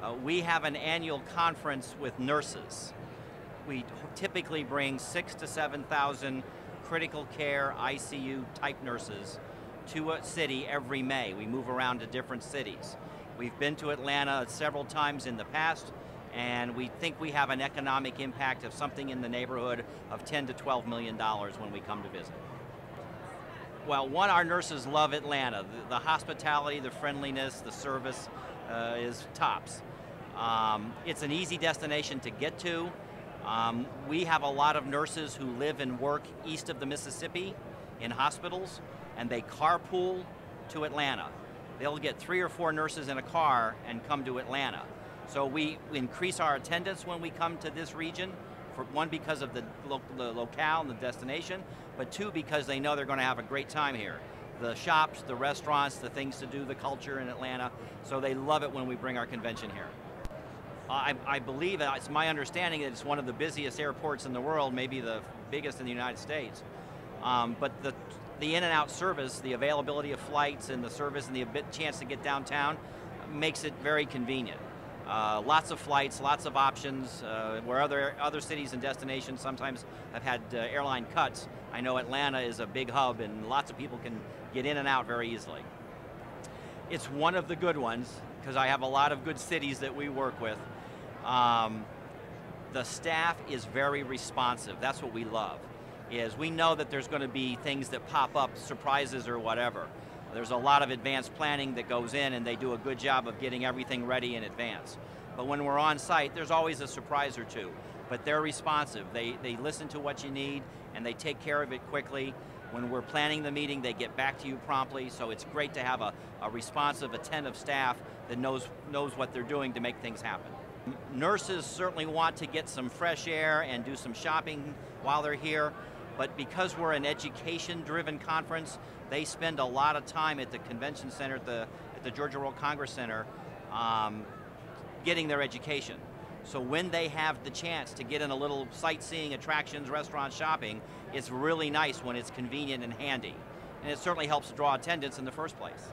We have an annual conference with nurses. We typically bring 6,000 to 7,000 critical care ICU type nurses to a city every May. We move around to different cities. We've been to Atlanta several times in the past, and we think we have an economic impact of something in the neighborhood of $10 to $12 million when we come to visit. Well, one, our nurses love Atlanta. The hospitality, the friendliness, the service is tops. It's an easy destination to get to. We have a lot of nurses who live and work east of the Mississippi in hospitals, and they carpool to Atlanta. They'll get 3 or 4 nurses in a car and come to Atlanta. So we increase our attendance when we come to this region, for one, because of the locale and the destination, but 2, because they know they're going to have a great time here. The shops, the restaurants, the things to do, the culture in Atlanta, so they love it when we bring our convention here. I believe, it's my understanding that it's one of the busiest airports in the world, maybe the biggest in the United States. But the in and out service, the availability of flights and the service and the chance to get downtown makes it very convenient. Lots of flights, lots of options, where other cities and destinations sometimes have had airline cuts. I know Atlanta is a big hub and lots of people can get in and out very easily. It's one of the good ones, because I have a lot of good cities that we work with. The staff is very responsive. That's what we love, is we know that there's going to be things that pop up, surprises or whatever. There's a lot of advanced planning that goes in, and they do a good job of getting everything ready in advance. But when we're on site, there's always a surprise or two. But they're responsive. They listen to what you need, and they take care of it quickly. When we're planning the meeting, they get back to you promptly, so it's great to have a responsive, attentive staff that knows what they're doing to make things happen. Nurses certainly want to get some fresh air and do some shopping while they're here, but because we're an education-driven conference, they spend a lot of time at the convention center, at the Georgia World Congress Center, getting their education. So when they have the chance to get in a little sightseeing, attractions, restaurant shopping, it's really nice when it's convenient and handy. And it certainly helps to draw attendance in the first place.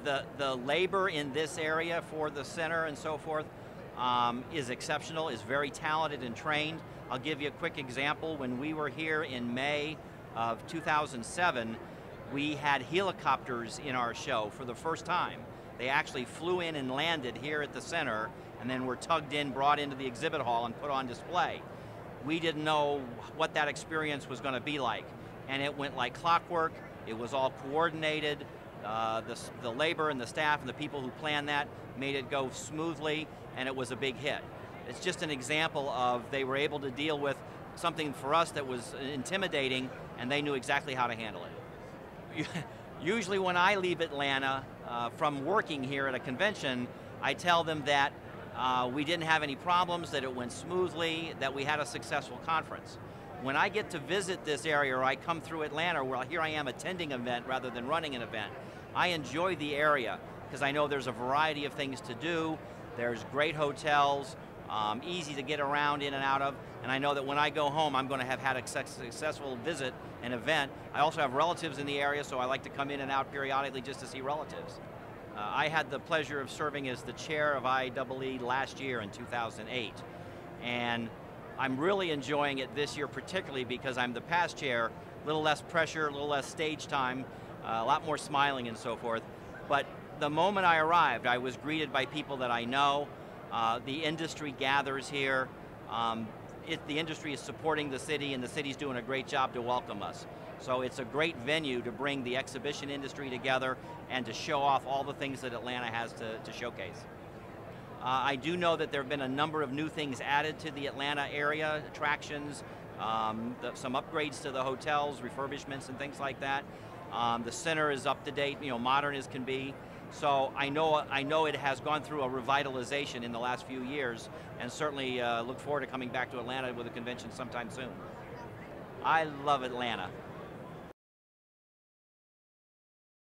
The labor in this area for the center and so forth is exceptional, is very talented and trained. I'll give you a quick example. When we were here in May of 2007, we had helicopters in our show for the first time. They actually flew in and landed here at the center, and then were tugged in, brought into the exhibit hall and put on display. We didn't know what that experience was going to be like, and it went like clockwork. It was all coordinated. The labor and the staff and the people who planned that made it go smoothly, and it was a big hit. It's just an example of they were able to deal with something for us that was intimidating, and they knew exactly how to handle it. Usually when I leave Atlanta from working here at a convention, I tell them that we didn't have any problems, that it went smoothly, that we had a successful conference. When I get to visit this area, or I come through Atlanta, where here I am attending an event rather than running an event, I enjoy the area because I know there's a variety of things to do. There's great hotels, easy to get around in and out of, and I know that when I go home, I'm going to have had a successful visit, an event. I also have relatives in the area, so I like to come in and out periodically just to see relatives. I had the pleasure of serving as the chair of IAEE last year in 2008, and I'm really enjoying it this year particularly because I'm the past chair, a little less pressure, a little less stage time, a lot more smiling and so forth. But the moment I arrived, I was greeted by people that I know. The industry gathers here. The industry is supporting the city, and the city's doing a great job to welcome us. So it's a great venue to bring the exhibition industry together and to show off all the things that Atlanta has to showcase. I do know that there have been a number of new things added to the Atlanta area, attractions, some upgrades to the hotels, refurbishments and things like that. The center is up to date, modern as can be. So I know it has gone through a revitalization in the last few years, and certainly look forward to coming back to Atlanta with a convention sometime soon. I love Atlanta.